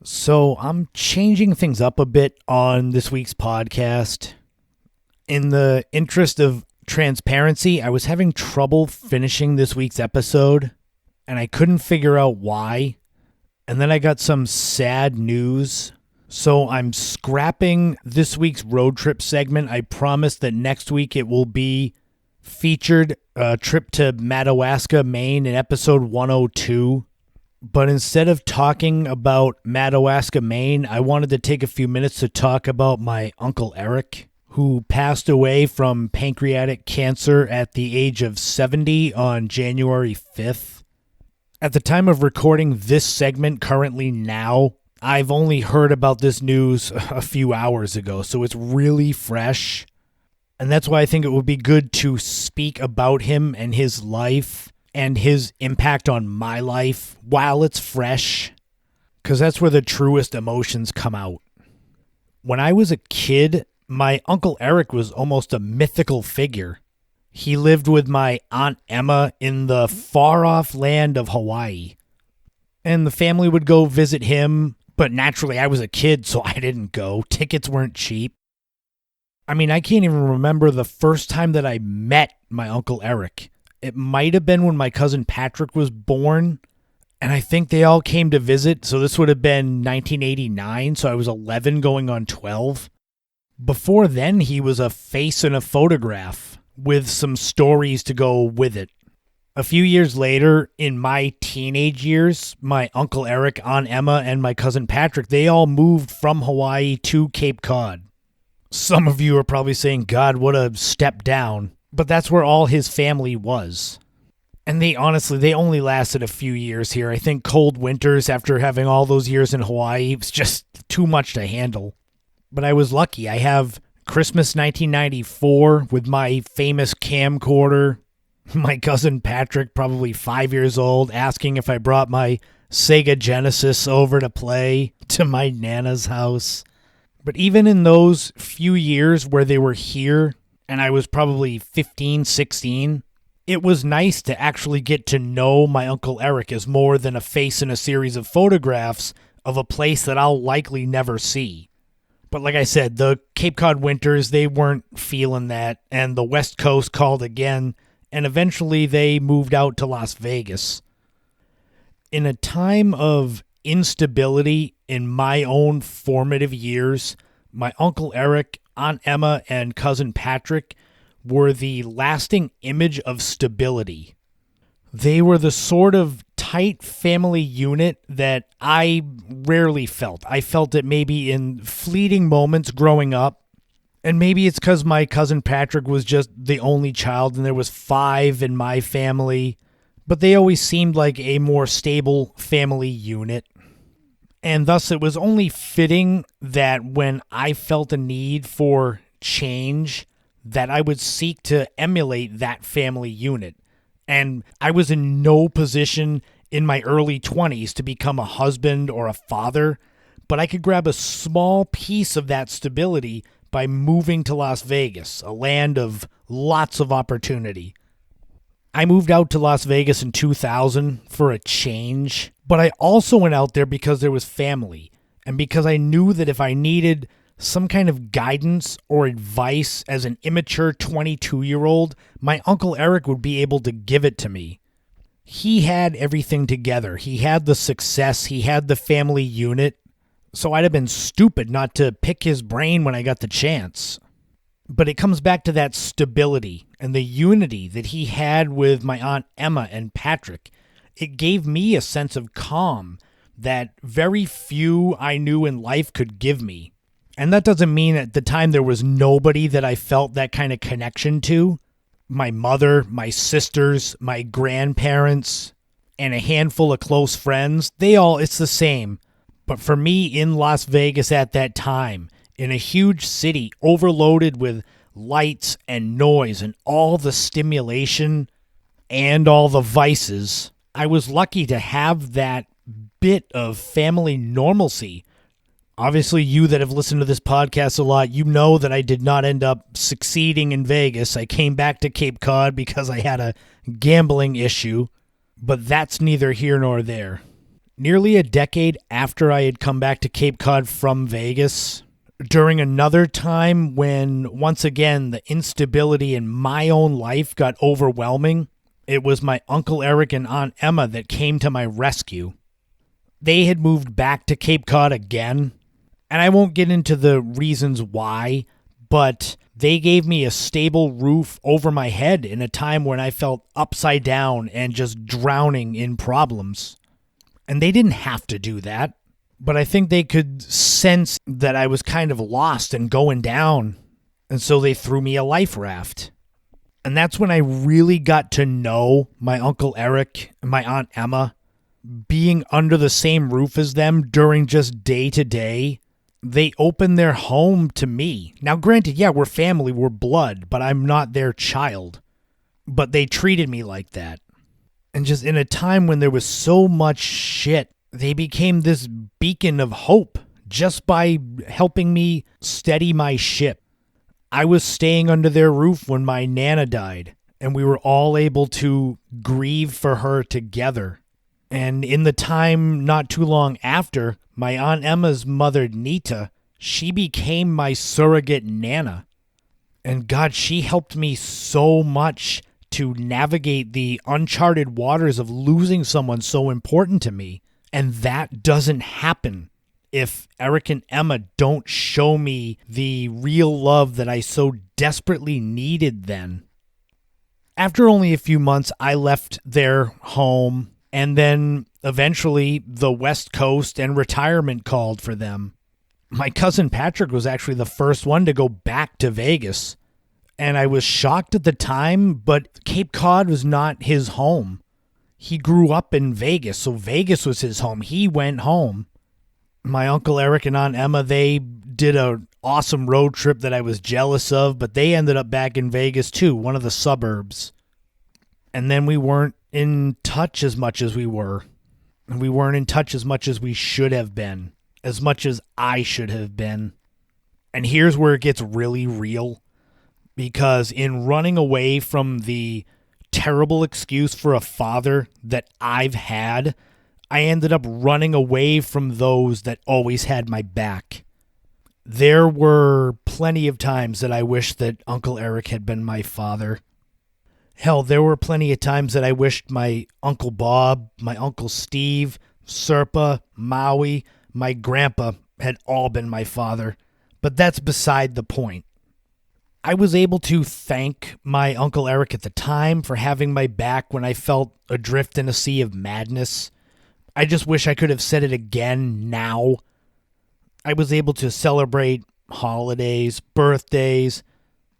So I'm changing things up a bit on this week's podcast. In the interest of transparency, I was having trouble finishing this week's episode, and I couldn't figure out why. And then I got some sad news. So I'm scrapping this week's road trip segment. I promise that next week it will be featured a trip to Madawaska, Maine in episode 102. But instead of talking about Madawaska, Maine, I wanted to take a few minutes to talk about my Uncle Eric, who passed away from pancreatic cancer at the age of 70 on January 5th. At the time of recording this segment currently now, I've only heard about this news a few hours ago, so it's really fresh. And that's why I think it would be good to speak about him and his life and his impact on my life while it's fresh, because that's where the truest emotions come out. When I was a kid, my Uncle Eric was almost a mythical figure. He lived with my Aunt Emma in the far-off land of Hawaii. And the family would go visit him, but naturally I was a kid, so I didn't go. Tickets weren't cheap. I mean, I can't even remember the first time that I met my Uncle Eric. It might have been when my cousin Patrick was born, and I think they all came to visit, so this would have been 1989, so I was 11 going on 12. Before then, he was a face in a photograph with some stories to go with it. A few years later, in my teenage years, my Uncle Eric, Aunt Emma, and my cousin Patrick, they all moved from Hawaii to Cape Cod. Some of you are probably saying, God, what a step down. But that's where all his family was. And they only lasted a few years here. I think cold winters after having all those years in Hawaii was just too much to handle. But I was lucky. I have Christmas 1994 with my famous camcorder. My cousin Patrick, probably 5 years old, asking if I brought my Sega Genesis over to play to my Nana's house. But even in those few years where they were here, and I was probably 15, 16, it was nice to actually get to know my Uncle Eric as more than a face in a series of photographs of a place that I'll likely never see. But like I said, the Cape Cod winters, they weren't feeling that, and the West Coast called again, and eventually they moved out to Las Vegas. In a time of instability in my own formative years, my Uncle Eric, Aunt Emma, and cousin Patrick were the lasting image of stability. They were the sort of tight family unit that I rarely felt. I felt it maybe in fleeting moments growing up, and maybe it's because my cousin Patrick was just the only child and there was 5 in my family, but they always seemed like a more stable family unit. And thus it was only fitting that when I felt a need for change, that I would seek to emulate that family unit. And I was in no position in my early 20s to become a husband or a father, but I could grab a small piece of that stability by moving to Las Vegas, a land of lots of opportunity. I moved out to Las Vegas in 2000 for a change, but I also went out there because there was family, and because I knew that if I needed some kind of guidance or advice as an immature 22-year-old, my Uncle Eric would be able to give it to me. He had everything together. He had the success. He had the family unit. So I'd have been stupid not to pick his brain when I got the chance. But it comes back to that stability and the unity that he had with my Aunt Emma and Patrick. It gave me a sense of calm that very few I knew in life could give me. And that doesn't mean at the time there was nobody that I felt that kind of connection to. My mother, my sisters, my grandparents, and a handful of close friends, it's the same. But for me in Las Vegas at that time, in a huge city overloaded with lights and noise and all the stimulation and all the vices, I was lucky to have that bit of family normalcy. Obviously, you that have listened to this podcast a lot, you know that I did not end up succeeding in Vegas. I came back to Cape Cod because I had a gambling issue, but that's neither here nor there. nearly a decade after I had come back to Cape Cod from Vegas, during another time when, once again, the instability in my own life got overwhelming. It was my Uncle Eric and Aunt Emma that came to my rescue. They had moved back to Cape Cod again, and I won't get into the reasons why, but they gave me a stable roof over my head in a time when I felt upside down and just drowning in problems. And they didn't have to do that, but I think they could sense that I was kind of lost and going down, and so they threw me a life raft. And that's when I really got to know my Uncle Eric and my Aunt Emma. Being under the same roof as them during just day to day, they opened their home to me. Now, granted, yeah, we're family, we're blood, but I'm not their child. But they treated me like that. And just in a time when there was so much shit, they became this beacon of hope just by helping me steady my ship. I was staying under their roof when my Nana died, and we were all able to grieve for her together. And in the time not too long after, my Aunt Emma's mother, Nita, she became my surrogate Nana. And God, she helped me so much to navigate the uncharted waters of losing someone so important to me. And that doesn't happen if Eric and Emma don't show me the real love that I so desperately needed then. After only a few months, I left their home, and then eventually the West Coast and retirement called for them. My cousin Patrick was actually the first one to go back to Vegas. And I was shocked at the time, but Cape Cod was not his home. He grew up in Vegas, so Vegas was his home. He went home. My Uncle Eric and Aunt Emma, they did an awesome road trip that I was jealous of, but they ended up back in Vegas too, one of the suburbs. And then we weren't in touch as much as we were. We weren't in touch as much as we should have been, as much as I should have been. And here's where it gets really real. Because in running away from the terrible excuse for a father that I've had, I ended up running away from those that always had my back. There were plenty of times that I wished that Uncle Eric had been my father. Hell, there were plenty of times that I wished my Uncle Bob, my Uncle Steve, Serpa, Maui, my grandpa had all been my father. But that's beside the point. I was able to thank my Uncle Eric at the time for having my back when I felt adrift in a sea of madness. I just wish I could have said it again now. I was able to celebrate holidays, birthdays.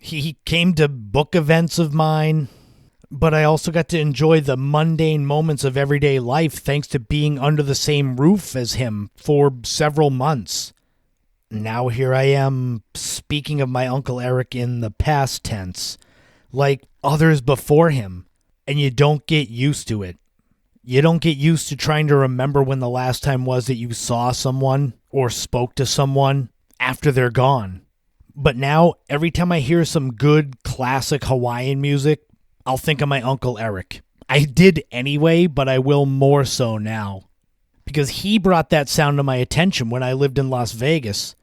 He came to book events of mine, but I also got to enjoy the mundane moments of everyday life thanks to being under the same roof as him for several months. Now here I am speaking of my Uncle Eric in the past tense, like others before him, and you don't get used to it. You don't get used to trying to remember when the last time was that you saw someone or spoke to someone after they're gone. But now, every time I hear some good classic Hawaiian music, I'll think of my Uncle Eric. I did anyway, but I will more so now. Because he brought that sound to my attention when I lived in Las Vegas.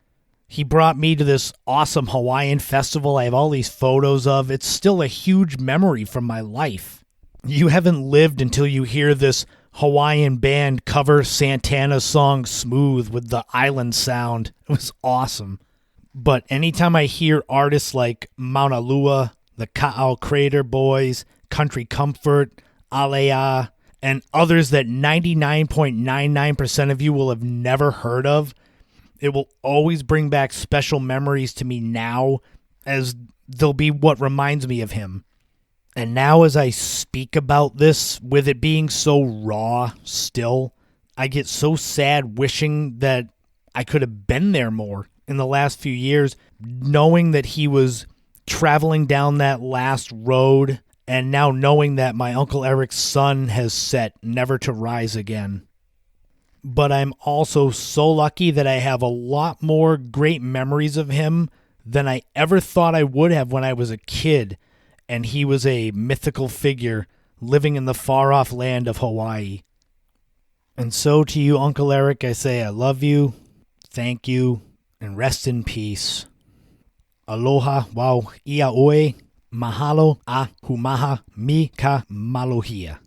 He brought me to this awesome Hawaiian festival I have all these photos of. It's still a huge memory from my life. You haven't lived until you hear this Hawaiian band cover Santana's song Smooth with the island sound. It was awesome. But anytime I hear artists like Mauna Lua, the Ka'au Crater Boys, Country Comfort, Alea, and others that 99.99% of you will have never heard of, it will always bring back special memories to me now, as they'll be what reminds me of him. And now as I speak about this, with it being so raw still, I get so sad wishing that I could have been there more in the last few years, knowing that he was traveling down that last road, and now knowing that my Uncle Eric's sun has set, never to rise again. But I'm also so lucky that I have a lot more great memories of him than I ever thought I would have when I was a kid, and he was a mythical figure living in the far-off land of Hawaii. And so to you, Uncle Eric, I say I love you, thank you, and rest in peace. Aloha, wau, ia oe, mahalo, a humaha, mi ka malohia.